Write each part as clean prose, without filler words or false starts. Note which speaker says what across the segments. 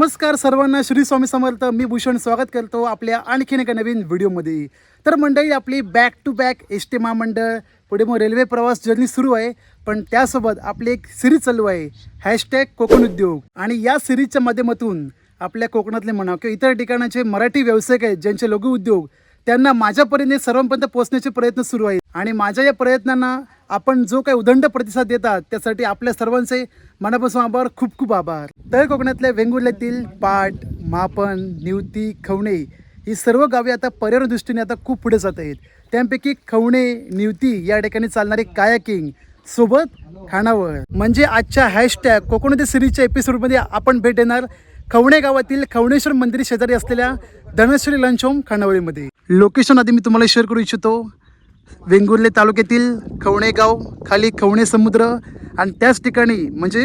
Speaker 1: नमस्कार सर्वांना, श्री स्वामी समर्थ. मी भूषण स्वागत करतो आपल्या आणखीन एका नवीन व्हिडिओमध्ये. तर मंडळी, आपली back to back S T महामंडळ, पुढे मग रेल्वे प्रवास जर्नी सुरू आहे. पण त्यासोबत आपली एक सिरीज चालू आहे, हॅशटॅग कोकण उद्योग. आणि या सिरीजच्या माध्यमातून आपल्या कोकणातले म्हणा किंवा इतर ठिकाणाचे मराठी व्यावसायिक आहेत ज्यांचे लघु उद्योग, त्यांना माझ्या परीने सर्वांपर्यंत पोहोचण्याचे प्रयत्न सुरू आहेत. आणि माझ्या या प्रयत्नांना आपण जो काही उदंड प्रतिसाद देतात त्यासाठी आपल्या सर्वांचे मनापासून आभार, खूप खूप आभार. तर कोकणातल्या वेंगुर्ल्यातील पाट, मापन, निवती, खवणे ही सर्व गावे आता पर्यावरण दृष्टीने आता खूप पुढे जात आहेत. त्यापैकी खवणे, निवती या ठिकाणी चालणारे कायाकिंग सोबत खानावळ, म्हणजे आजच्या हॅशटॅग कोकण सिरीजच्या एपिसोडमध्ये आपण भेट देणार खवणे गावातील खवणेश्वर मंदिर शेजारी असलेल्या धनश्री लंच होम खानावळीमध्ये. लोकेशन आधी मी तुम्हाला शेअर करू इच्छितो. वेंगुर्ले तालुक्यातील खवणे गाव, खाली खवणे समुद्र, आणि त्याच ठिकाणी म्हणजे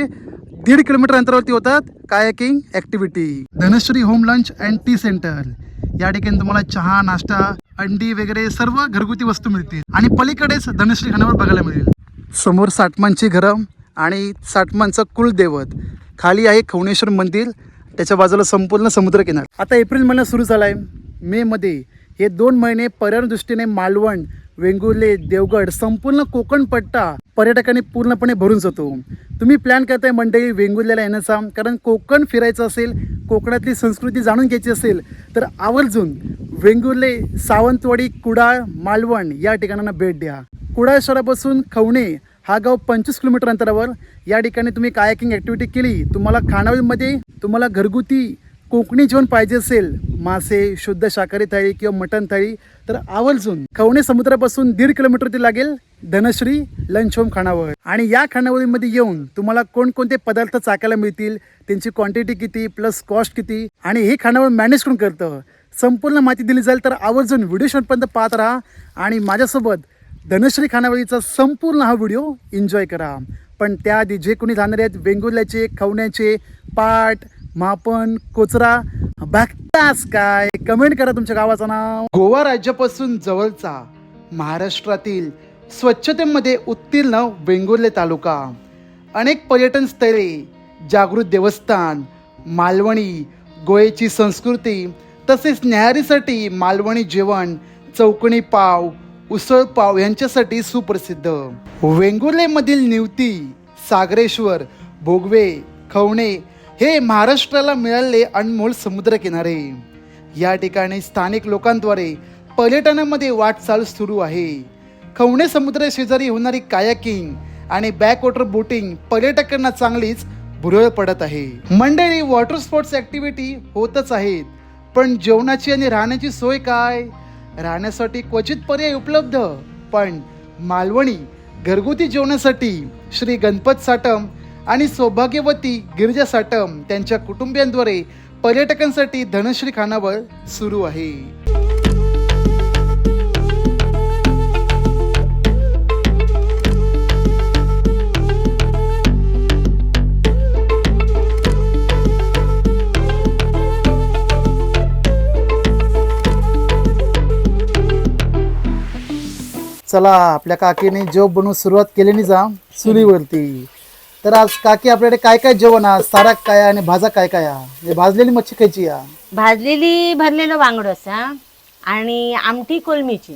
Speaker 1: 1.5 किलोमीटर अंतरावरती होतात kayaking activity. Dhanashree home lunch and T centre, या ठिकाणी तुम्हाला चहा, नाश्ता, अंडी वगैरे सर्व घरगुती वस्तू मिळतील. आणि पलीकडेच धनश्री खानावळ बघायला मिळेल. समोर साठमांची घरं आणि साठमांचं कुलदैवत, खाली आहे खवणेश्वर मंदिर, त्याच्या बाजूला संपूर्ण समुद्रकिनार. आता एप्रिल महिना सुरू झाला आहे. मेमध्ये हे 2 महिने पर्यावरण दृष्टीने मालवण, वेंगुर्ले, देवगड, संपूर्ण कोकण पट्टा पर्यटकांनी पूर्णपणे भरून जातो. तुम्ही प्लॅन करताय मंडळी वेंगुर्ल्याला येण्याचा, कारण कोकण फिरायचं असेल, कोकणातली संस्कृती जाणून घ्यायची असेल तर आवर्जून वेंगुर्ले, सावंतवाडी, कुडाळ, मालवण या ठिकाणांना भेट द्या. कुडाळ शहरापासून खवणे हा गाव 25 किलोमीटर अंतरावर. या ठिकाणी तुम्ही कायाकिंग ॲक्टिव्हिटी केली, तुम्हाला खानावळीमध्ये तुम्हाला घरगुती कोकणी जेवण पाहिजे असेल, मासे, शुद्ध शाकाहारी थाळी किंवा मटण थाळी, तर आवर्जून खवणे समुद्रापासून 1.5 किलोमीटरवरती लागेल धनश्री लंच होम खानावळ. आणि या खानावळीमध्ये येऊन तुम्हाला कोणकोणते पदार्थ चाकायला मिळतील, त्यांची क्वांटिटी किती प्लस कॉस्ट किती, आणि हे खानावळ मॅनेज करून करतं, संपूर्ण माहिती दिली जाईल. तर आवर्जून व्हिडिओ शेवटपर्यंत पाहत राहा आणि माझ्यासोबत धनश्री खानावळीचा संपूर्ण हा व्हिडिओ एन्जॉय करा. पण त्याआधी जे कोणी जाणारे आहेत वेंगुर्ल्याचे, खवण्याचे, पाट, मापन, कोचरा, बघतास काय, कमेंट करा तुमच्या गावाचं नाव. गोवा राज्यापासून जवळचा महाराष्ट्रातील स्वच्छतेमध्ये उत्तीर्ण वेंगुर्ले तालुका, अनेक पर्यटन स्थळे, जागृत देवस्थान, मालवणी गोव्याची संस्कृती, तसेच न्याहारीसाठी मालवणी जेवण, चौकणी पाव, उसळ पाव यांच्यासाठी सुप्रसिद्ध. वेंगुर्लेमधील निवती, सागरेश्वर, भोगवे, खवणे हे महाराष्ट्राला मिळालेले अनमोल समुद्रकिनारे. या ठिकाणी स्थानिक लोकांद्वारे पर्यटनामध्ये वाटचाल सुरू आहे. खवणे समुद्र शेजारी होणारी कायाकिंग आणि बॅकवॉटर बोटिंग पर्यटकांना चांगलीच भुरळ पडत आहे. मंडळी, वॉटर स्पोर्ट्स ॲक्टिव्हिटी होतच आहेत, पण जेवणाची आणि राहण्याची सोय काय? राहण्यासाठी क्वचित पर्याय उपलब्ध, पण मालवणी घरगुती जेवणासाठी श्री गणपत साटम आणि सौभाग्यवती गिरिजा साटम त्यांच्या कुटुंबियांद्वारे पर्यटकांसाठी धनश्री खानावळ सुरू आहे. चला, आपल्या काकीने जेवण बनवून सुरुवात केली जा चुलीवरती. तर आज काकी आपल्याकडे काय काय जेवण, साराक काय आणि भाजा काय काय? भाजलेली मच्छी खायची या,
Speaker 2: भाजलेली भरलेलं वांगड असा, आणि आमटी
Speaker 1: कोळमीची,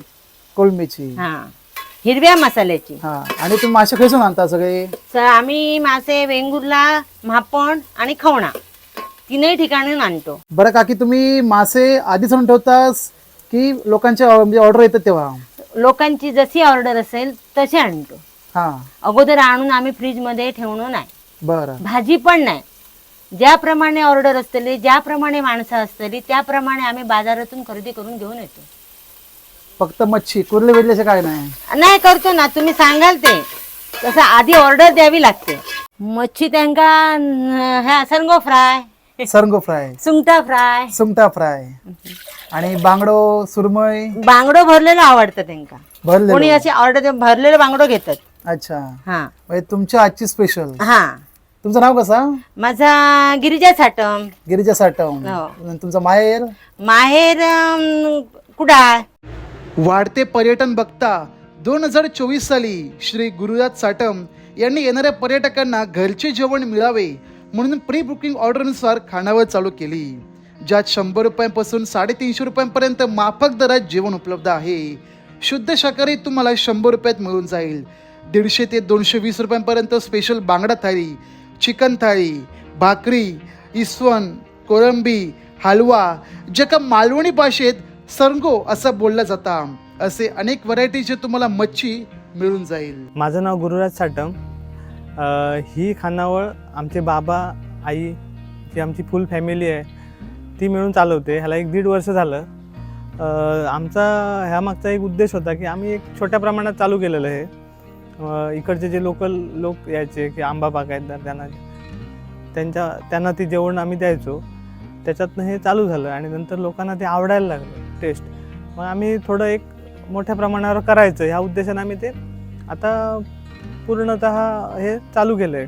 Speaker 2: हा, हिरव्या मसाल्याची.
Speaker 1: हा. आणि तुम्ही मासे खायचून आणता सगळे?
Speaker 2: आम्ही मासे वेंगुर्ला, म्हापण आणि खवणा 3 ठिकाणी आणतो.
Speaker 1: बरं काकी, तुम्ही मासे आधीच आणून ठेवतास की लोकांचे म्हणजे ऑर्डर येतात तेव्हा?
Speaker 2: लोकांची जशी ऑर्डर असेल तसे आणतो.
Speaker 1: हा.
Speaker 2: अगोदर आणून आम्ही फ्रीज मध्ये ठेवणं नाही.
Speaker 1: बरं.
Speaker 2: भाजी पण नाही. ज्याप्रमाणे ऑर्डर असतली, ज्याप्रमाणे माणसं असतली, त्याप्रमाणे आम्ही बाजारातून खरेदी करून घेऊन येतो.
Speaker 1: फक्त मच्छी, कुर्ले वेडल्याचे काय नाही?
Speaker 2: नाही, करतो ना, तुम्ही सांगाल ते तसं आधी ऑर्डर द्यावी लागते. मच्छी त्यांका ह्या सरंगो फ्राय, सुंगटा फ्राय आणि बांगडो, सुरमई, बांगडो भरलेलं आवडतं त्यांका.
Speaker 1: भरलेलं?
Speaker 2: कोणी अशी ऑर्डर भरलेलं बांगडो घेतात.
Speaker 1: अच्छा.
Speaker 2: हा,
Speaker 1: म्हणजे तुमच्या आजची स्पेशल.
Speaker 2: हा.
Speaker 1: तुमचं नाव कसं?
Speaker 2: माझा गिरिजा साटम.
Speaker 1: गिरिजा साटम.
Speaker 2: हो.
Speaker 1: तुमचं माहेर?
Speaker 2: माहेर कुडाळ.
Speaker 1: वाढते पर्यटन बघता 2024 साली श्री गुरुराज साटम यांनी येणाऱ्या पर्यटकांना घरचे जेवण मिळावे म्हणून प्री बुकिंग ऑर्डरनुसार खानावळ चालू केली, ज्यात 100 रुपयांपासून 350 रुपयांपर्यंत माफक दरात जेवण उपलब्ध आहे. शुद्ध शाकाहारी तुम्हाला 100 रुपयात मिळून जाईल. 150 ते 220 रुपयांपर्यंत स्पेशल बांगडा थाळी, चिकन थाळी, भाकरी, इसवण, कोळंबी, हलवा, जे का मालवणी भाषेत सरंगो असं बोललं जातं, असे अनेक व्हरायटीचे तुम्हाला मच्छी मिळून जाईल.
Speaker 3: माझं नाव गुरुराज साटम. ही खानावळ आमचे बाबा, आई, जी आमची फुल फॅमिली आहे ती मिळून चालवते. ह्याला 1-1.5 वर्ष झालं. आमचा ह्या मागचा एक उद्देश होता की आम्ही एक छोट्या प्रमाणात चालू केलेलं आहे. इकडचे जे लोकल लोक यायचे की आंबा बागायतदार, त्यांना ती जेवण आम्ही द्यायचो. त्याच्यातनं हे चालू झालं आणि नंतर लोकांना ते आवडायला लागलं टेस्ट. मग आम्ही थोडं एक मोठ्या प्रमाणावर करायचं ह्या उद्देशाने आम्ही ते आता पूर्णतः हे चालू केलं आहे.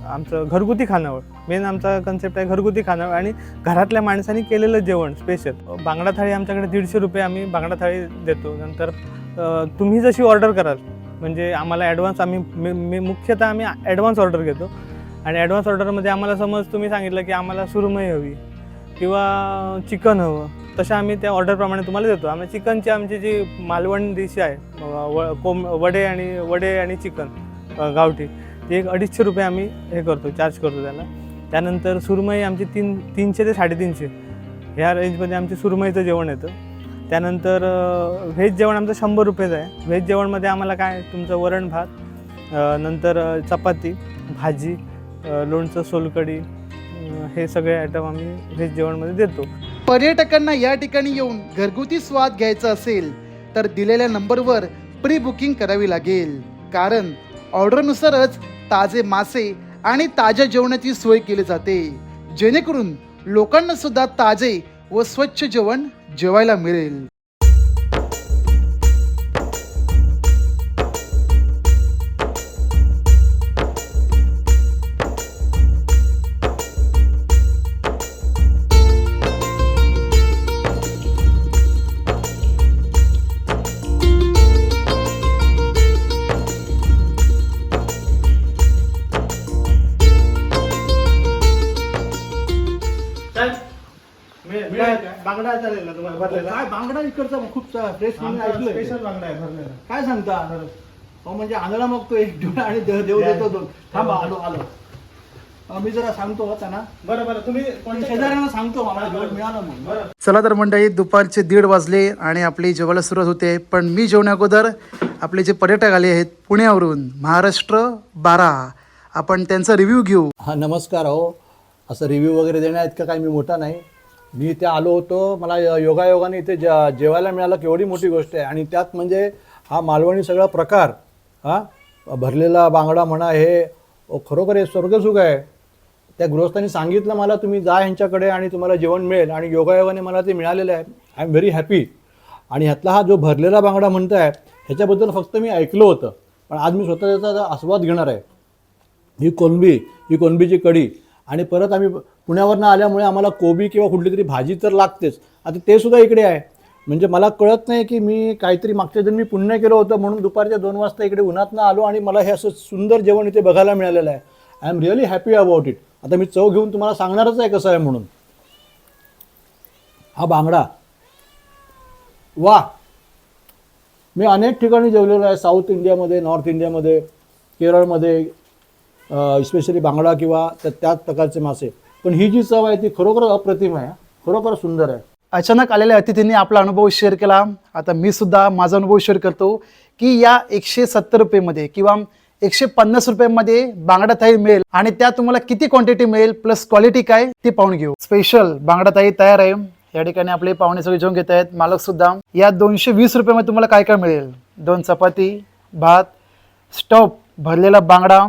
Speaker 3: आमचं घरगुती खानावळ, मेन आमचा कन्सेप्ट आहे घरगुती खानावळ आणि घरातल्या माणसांनी केलेलं जेवण स्पेशल. बांगडा थाळी आमच्याकडे 150 रुपये आम्ही बांगडा थाळी देतो. नंतर तुम्ही जशी ऑर्डर कराल, म्हणजे आम्हाला ॲडव्हान्स, आम्ही मुख्यतः आम्ही ॲडव्हान्स ऑर्डर घेतो आणि ॲडव्हान्स ऑर्डरमध्ये आम्हाला समज तुम्ही सांगितलं की आम्हाला सुरमई हवी किंवा चिकन हवं, तशा आम्ही त्या ऑर्डरप्रमाणे तुम्हाला देतो. आम्ही चिकनची आमची जी मालवण डिश आहे, वडे आणि चिकन गावठी, ती 250 रुपये आम्ही हे करतो, चार्ज करतो त्याला. त्यानंतर सुरमई आमची 300 ते 350 ह्या रेंजमध्ये आमची सुरमईचं जेवण येतं. त्यानंतर व्हेज जेवण आमचं 100 रुपयेचं आहे. व्हेज जेवणमध्ये आम्हाला काय, तुमचं वरण भात, नंतर चपाती, भाजी, लोणचं, सोलकढी, हे सगळे आयटम आम्ही व्हेज जेवणमध्ये देतो.
Speaker 1: पर्यटकांना या ठिकाणी येऊन घरगुती स्वाद घ्यायचा असेल तर दिलेल्या नंबरवर प्री बुकिंग करावी लागेल, कारण ऑर्डरनुसारच ताजे मासे आणि ताज्या जेवणाची सोय केली जाते, जेणेकरून लोकांना सुद्धा ताजे व स्वच्छ जेवण जेवायला मिळेल.
Speaker 3: बांगडा चालेल ना तुम्हाला भरलेला?
Speaker 4: काय बांगडा इकडचा खूप फ्रेश म्हणून ऐकलोय.
Speaker 3: स्पेशल बांगडा आहे भरलेला.
Speaker 4: काय सांगता? हो म्हणजे आंधळा मग तो एक डोळा आणि देव देतो दोन. थांबा, आलो. मी जरा सांगतो त्यांना.
Speaker 3: बरं तुम्ही
Speaker 4: शेजाऱ्यांना सांगतो, मला जेवण मिळालं मग.
Speaker 1: चला तर मंडळी, दुपारचे 1:30 वाजले आणि आपली जेवायला सुरुवात होते. पण मी जेवण्या अगोदर आपले जे पर्यटक आले आहेत पुण्यावरून, महाराष्ट्र 12, आपण त्यांचा रिव्ह्यू घेऊ.
Speaker 4: हा, नमस्कार. हो, असं रिव्ह्यू वगैरे देण्या इतकं काय मी मोठा नाही. मी इथे आलो होतो, मला योगायोगाने इथे जेवायला मिळालं, केवढी मोठी गोष्ट आहे. आणि त्यात म्हणजे हा मालवणी सगळा प्रकार, भरलेला बांगडा म्हणा, हे खरोखर हे स्वर्गसुख आहे. त्या गृहस्थांनी सांगितलं मला, तुम्ही जा ह्यांच्याकडे आणि तुम्हाला जेवण मिळेल, आणि योगायोगाने मला ते मिळालेलं आहे. I am very happy. आणि ह्यातला हा जो भरलेला बांगडा म्हणताय, ह्याच्याबद्दल फक्त मी ऐकलं होतं, पण आज मी स्वतः त्याचा आस्वाद घेणार आहे. ही कोलंबीची कढी, आणि परत आम्ही पुण्यावरनं आल्यामुळे आम्हाला कोबी किंवा कुठली तरी भाजी तर लागतेच. आता ते सुद्धा इकडे आहे. म्हणजे मला कळत नाही की मी काहीतरी मागच्या जन्मी पुण्य केलं होतं म्हणून दुपारच्या 2 वाजता इकडे उन्हातनं आलो आणि मला हे असं सुंदर जेवण इथे बघायला मिळालेलं आहे. I am really happy about it. आता मी चव घेऊन तुम्हाला सांगणारच आहे कसं आहे म्हणून. हा बांगडा, वा! मी अनेक ठिकाणी जेवलेलो आहे, साऊथ इंडियामध्ये, नॉर्थ इंडियामध्ये, केरळमध्ये, स्पेशली बांगडा किंवा त्याच प्रकारचे मासे. पण ही जी चव आहे ती खरोखर अप्रतिम आहे, खरोखर सुंदर आहे.
Speaker 1: अचानक आलेल्या अतिथींनी आपला अनुभव शेअर केला. आता मी सुद्धा माझा अनुभव शेअर करतो की या 170 रुपयेमध्ये किंवा 150 रुपयांमध्ये बांगडा थाळी मिळेल, आणि त्या तुम्हाला किती क्वांटिटी मिळेल प्लस क्वालिटी काय ते पाहून घेऊ. स्पेशल बांगडा थाळी तयार आहे. या ठिकाणी आपले पाहुणे सगळे जेवण घेत आहेत, मालक सुद्धा. या 220 रुपयामध्ये तुम्हाला काय काय मिळेल? 2 चपाती, भात, स्टफ, भरलेला बांगडा,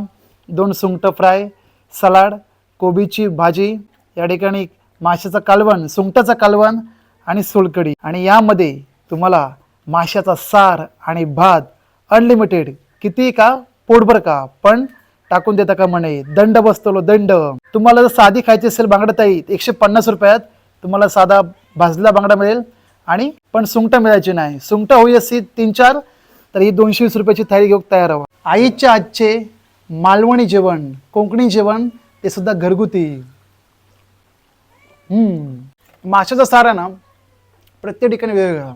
Speaker 1: 2 सुंगटं फ्राय, सलाड, कोबीची भाजी, या ठिकाणी माशाचा कालवण, सुंगटाचा कालवण आणि सोलकढी. आणि यामध्ये तुम्हाला माशाचा सार आणि भात अनलिमिटेड, किती का पोटभर का, पण टाकून देता का म्हणे. दंड बसतो दंड. तुम्हाला जर साधी खायची असेल बांगडा ताई 150 रुपयात तुम्हाला साधा भाजलेला बांगडा मिळेल, आणि पण सुंगटं मिळायची नाही. सुंगटं होई अशी 3-4 तर ही 220 रुपयाची थाळी घेऊन तयार हवा. आईच्या आजचे मालवणी जेवण, कोकणी जेवण ते सुद्धा घरगुती. माशाचा सार आहे ना प्रत्येक ठिकाणी वेगवेगळा.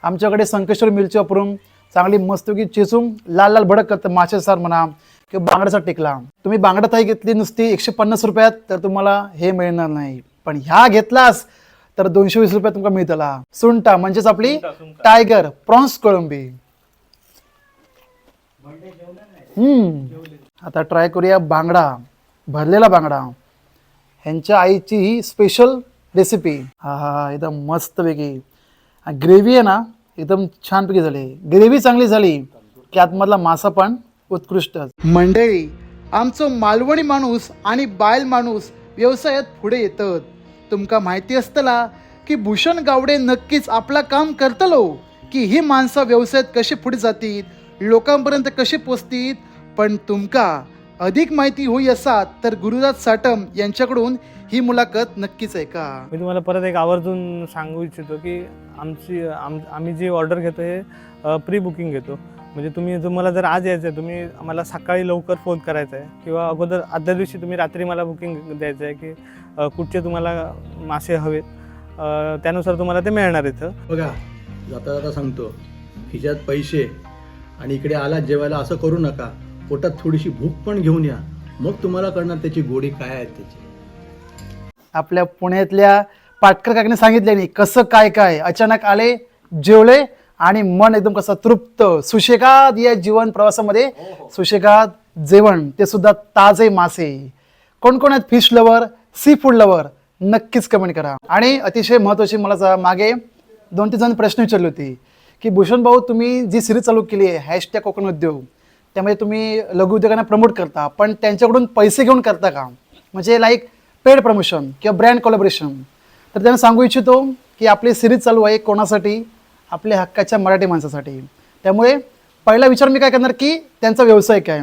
Speaker 1: आमच्याकडे संकेश्वर मिरची वापरून चांगली मस्तपैकी चेचून लाल लाल भडक करतं माशाचा सार म्हणा किंवा बांगड्याचा टिकला. तुम्ही बांगडा थाळी घेतली नुसती 150 रुपयात तर तुम्हाला हे मिळणार नाही, पण ह्या घेतलास तर 220 रुपयात तुम्हाला मिळतला. सुंटा म्हणजेच आपली टायगर प्रॉन्स कोळंबी. आता ट्राय करूया बांगडा, भरलेला बांगडा. ह्यांच्या आईची ही स्पेशल रेसिपी. हा हा एकदम मस्तपैकी. ग्रेव्ही आहे ना एकदम छानपैकी झाली. ग्रेव्ही चांगली झाली की आतमधला मासा पण उत्कृष्ट. मंडळी, आमचं मालवणी माणूस आणि बायल माणूस व्यवसायात पुढे येतात. तुमका माहिती असतला की भूषण गावडे नक्कीच आपला काम करतलो की ही माणसं व्यवसायात कशी पुढे जातील, लोकांपर्यंत कशी पोचतील. पण तुमका अधिक माहिती होई असा तर गुरुराज साटम यांच्याकडून ही मुलाखत नक्कीच ऐका.
Speaker 3: मी तुम्हाला परत एक आवर्जून सांगू इच्छितो की आम्ही जी ऑर्डर घेतो हे प्री बुकिंग घेतो. म्हणजे तुम्हाला जर आज यायचं आहे, तुम्ही आम्हाला सकाळी लवकर फोन करायचा आहे किंवा अगोदर आदल्या दिवशी तुम्ही रात्री मला बुकिंग द्यायचं आहे की कुठचे तुम्हाला मासे हवेत, त्यानुसार तुम्हाला ते मिळणार इथं.
Speaker 4: बघा, जाता जाता सांगतो, खिशात पैसे आणि इकडे आलात जेवायला असं करू नका. पोटात थोडीशी भूक पण घेऊन या, मग तुम्हाला कळणार त्याची गोडी काय आहे त्याची.
Speaker 1: आपल्या पुण्यातल्या पाटकर काकाने सांगितल्याने कसं काय काय अचानक आले, जेवले आणि मन एकदम कसं तृप्त, सुशेगाद या जीवन प्रवासामध्ये सुशेगाद जेवण, ते सुद्धा ताजे मासे. कोण कोण आहेत fish lover, seafood lover, नक्कीच कमेंट करा. आणि अतिशय महत्त्वाची मला मागे 2-3 जण प्रश्न विचारले होते की भूषण भाऊ, तुम्ही जी सिरीज चालू केली आहे हॅशटॅग कोकण उद्योग, त्यामध्ये तुम्ही लघु उद्योगांना प्रमोट करता, पण त्यांच्याकडून पैसे घेऊन करता का, म्हणजे लाईक पेड प्रमोशन किंवा ब्रँड कोलॅबोरेशन. तर त्यांना सांगू इच्छितो की आपली सिरीज चालू आहे कोणासाठी, आपल्या हक्काच्या मराठी माणसासाठी. त्यामुळे पहिला विचार मी काय करणार की त्यांचा व्यवसाय काय,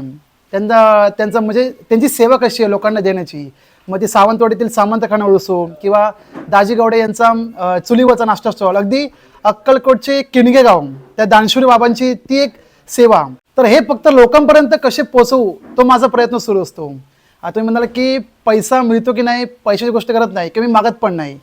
Speaker 1: त्यांचा म्हणजे त्यांची सेवा कशी आहे लोकांना देण्याची. मग ती सावंतवाडीतील सामंत खानावळ असो किंवा दाजी गावडे यांचा चुलीवरचा नाश्ता स्टॉल, अगदी अक्कलकोटचे किणगे गाव त्या दानशुरी बाबांची ती एक सेवा. तर हे फक्त लोकांपर्यंत कसे पोचवू तो माझा प्रयत्न सुरू असतो. आता तुम्ही म्हणाल की पैसा मिळतो की नाही, पैशाची गोष्ट करत नाही किंवा मी मागत पण नाही.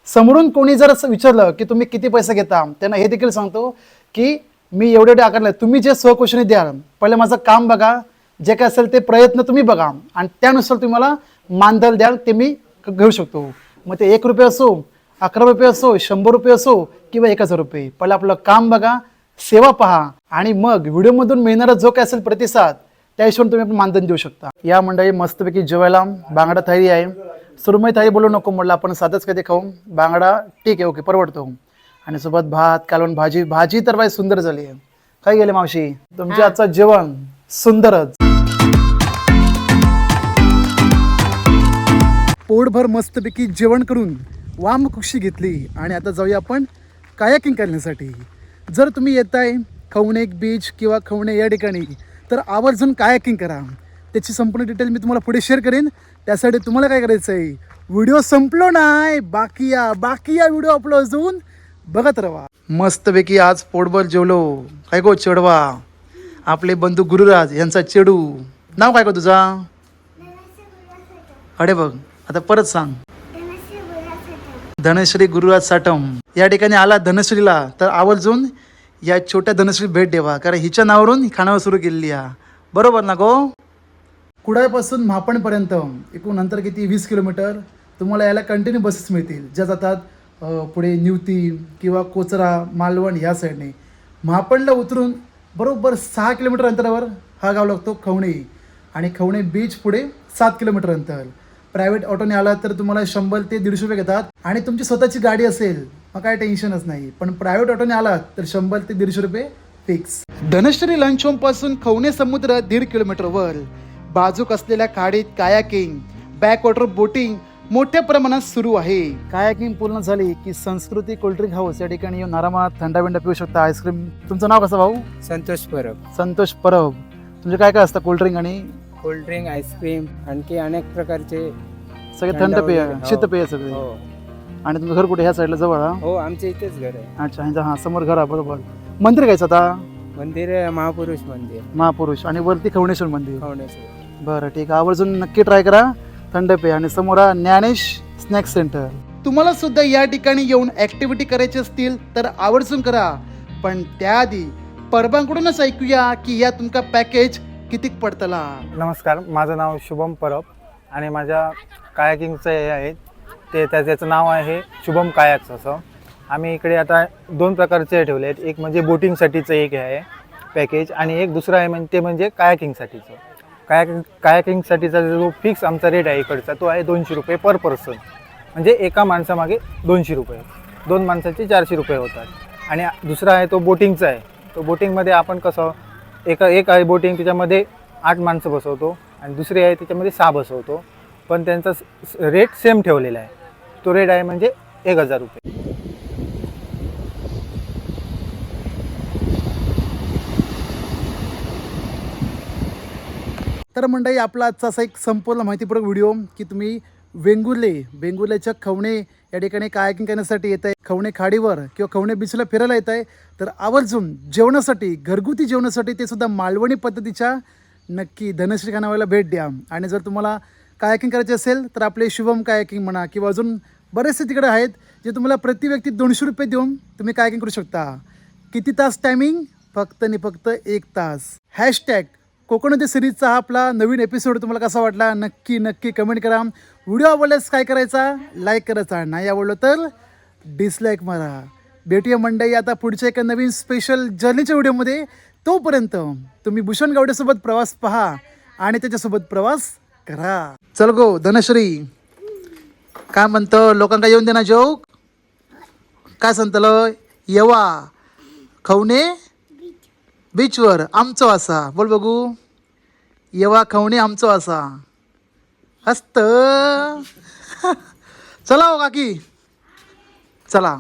Speaker 1: समोरून कोणी जर विचारलं की तुम्ही किती पैसे घेता, त्यांना हे देखील सांगतो की मी एवढे आकारले, तुम्ही जे स्वखुशीने द्याल, पहिले माझं काम बघा, जे काय असेल ते प्रयत्न तुम्ही बघा आणि त्यानुसार तुम्ही मला मानधन द्याल ते मी घेऊ शकतो. मग ते 1 रुपये असो, 11 रुपये असो, 100 रुपये असो किंवा 1000 रुपये, पहिलं आपलं काम बघा, सेवा पहा आणि मग व्हिडिओमधून मिळणारा जो काय असेल प्रतिसाद त्या हिशोबाने तुम्ही मानधन देऊ शकता. या मंडळी मस्तपैकी जेवायला बांगडा थाळी आहे. सुरमई थाळी बोलू नको म्हटलं, आपण साधंच कधी खाऊ. बांगडा ठीक आहे, ओके, परवडतो. आणि सोबत भात, कालवण, भाजी तर बाई सुंदर झाली आहे. काय गेले मावशी, तुमच्या आजचं जेवण सुंदरच. पोटभर मस्तपैकी जेवण करून वामकुक्षी घेतली आणि आता जाऊया आपण कायाकिंग करण्यासाठी. जर तुम्ही येताय खवणे बीच किंवा खवणे या ठिकाणी तर आवर्जून कायाकिंग करा. त्याची संपूर्ण डिटेल मी तुम्हाला पुढे शेअर करेन. त्यासाठी तुम्हाला काय करायचं आहे, व्हिडिओ संपलो नाही, बाकी या व्हिडिओ अपलोड होऊन बघत राहा. मस्तपैकी आज पोटभर जेवलो. काय गो चेडवा, आपले बंधू गुरुराज यांचा चेडू. नाव काय गो तुझा? अरे बघ, आता परत सांग. धनश्री गुरुराज साटम. या ठिकाणी आला धनश्रीला तर आवर्जून या छोट्या धनश्री भेट द्यावा, कारण हिच्या नावावरून ही खानावळ सुरू केलेली आहे. बरोबर ना गो? कुडाळपासून म्हापणपर्यंत एकूण नंतर किती 20 किलोमीटर तुम्हाला याला कंटिन्यू बसेस मिळतील, ज्या जातात पुढे निवती किंवा कोचरा, मालवण ह्या साईडने. म्हापणला उतरून बरोबर 6 किलोमीटर अंतरावर हा गाव लागतो खवणे, आणि खवणे बीच पुढे 7 किलोमीटर अंतर. प्रायव्हेट ऑटोने आला तर तुम्हाला 100 ते 150 रुपये घेतात, आणि तुमची स्वतःची गाडी असेल मग काय टेन्शनच नाही. पण प्रायव्हेट ऑटोने आलात तर 100 ते 150 रुपये फिक्स. धनश्री लंच होम पासून खवणे समुद्र 1.5 किलोमीटरवर. बाजूक असलेल्या खाडीत कायाकिंग, बॅक वॉटर बोटिंग मोठ्या प्रमाणात सुरू आहे. कायाकिंग पूर्ण झाली की संस्कृती कोल्ड्रिंक हाऊस या ठिकाणी येऊन आरामात थंडा बिंडा पिऊ शकता. आईस्क्रीम. तुमचं नाव कसं भाऊ?
Speaker 5: संतोष परब.
Speaker 1: संतोष परब. तुमचे काय काय असतं? कोल्ड्रिंक आणि
Speaker 5: कोल्ड्रिंक, आईस्क्रीम, आणखी अनेक प्रकारचे
Speaker 1: सगळे थंड पेय,
Speaker 5: वगैरे. हो.
Speaker 1: शीतपेय सगळे.
Speaker 5: हो
Speaker 1: आणि तुमचं घर कुठे? ह्या साईडला जवळ? हा,
Speaker 5: हो, आमच्या इथेच घर आहे.
Speaker 1: अच्छा, ह्यांचा हा समोर घर आहे. बरोबर. मंदिर कायचं आता?
Speaker 5: मंदिर आहे महापुरुष मंदिर,
Speaker 1: महापुरुष. आणि वरती खवणेश्वर मंदिर.
Speaker 5: खवणेश्वर.
Speaker 1: बरं ठीक आहे, आवर्जून नक्की ट्राय करा. थंड पेय आणि समोर हा ज्ञानेश स्नॅक सेंटर. तुम्हाला सुद्धा या ठिकाणी येऊन ॲक्टिव्हिटी करायची असतील तर आवर्जून करा. पण त्याआधी परबांकडूनच ऐकूया की या तुमका पॅकेज कितीक पडतला.
Speaker 3: नमस्कार, माझं नाव शुभम परब आणि माझ्या कायाकिंगचं हे आहे त्याचं नाव आहे शुभम कायाक्स असं. आम्ही इकडे आता 2 प्रकारचे ठेवले आहेत. एक म्हणजे बोटिंगसाठीचं एक आहे पॅकेज आणि एक दुसरं आहे ते म्हणजे कायाकिंगसाठीचं. कायाकिंगसाठीचा जो फिक्स आमचा रेट आहे इकडचा तो आहे 200 रुपये पर पर्सन. म्हणजे एका माणसामागे 200 रुपये, 2 माणसाचे 400 रुपये होतात. आणि दुसरा आहे तो बोटिंगचा आहे. तो बोटिंगमध्ये आपण कसं एक आहे बोटिंग, त्याच्यामध्ये 8 माणसं बसवतो आणि दुसरी आहे त्याच्यामध्ये 6 बसवतो. पण त्यांचा रेट सेम ठेवलेला आहे. तो रेट आहे म्हणजे 1000 रुपये.
Speaker 1: तर मंडळी, आपला आजचा असा एक संपूर्ण माहितीपूर्वक व्हिडिओ की तुम्ही वेंगुर्ल्याच्या खवणे या ठिकाणी कायाकिंग करण्यासाठी येत आहे, खवणे खाडीवर किंवा खवणे बीचला फिरायला येत आहे, तर आवर्जून जेवणासाठी, घरगुती जेवणासाठी, ते सुद्धा मालवणी पद्धतीच्या, नक्की धनश्री खानावळीला भेट द्या. आणि जर तुम्हाला कायाकिंग करायचे असेल तर आपले शुभम कायाकिंग म्हणा किंवा अजून बरेचसे तिकडे आहेत जे तुम्हाला प्रति व्यक्ती 200 रुपये देऊन तुम्ही कायाकिंग करू शकता. किती तास टायमिंग? फक्त आणि फक्त 1 तास. # कोकण सिरीजचा हा आपला नवीन एपिसोड तुम्हाला कसा वाटला नक्की कमेंट करा. व्हिडिओ आवडल्यास काय करायचा? लाईक करायचा. नाही आवडलं तर डिसलाईक मारा. भेटूया मंडळी आता पुढच्या एका नवीन स्पेशल जर्नीच्या व्हिडिओमध्ये. तोपर्यंत तुम्ही भूषण गावडेसोबत प्रवास पहा आणि त्याच्यासोबत प्रवास करा. चल गो धनश्री, काय म्हणतं? लोकांना येऊन दे ना जोक. काय सांगतलं? येवा खवणे बीचवर आमचो असा. बोल बघू. येवा खवणे आमचो असा. हस्त. चला हो काकी, चला.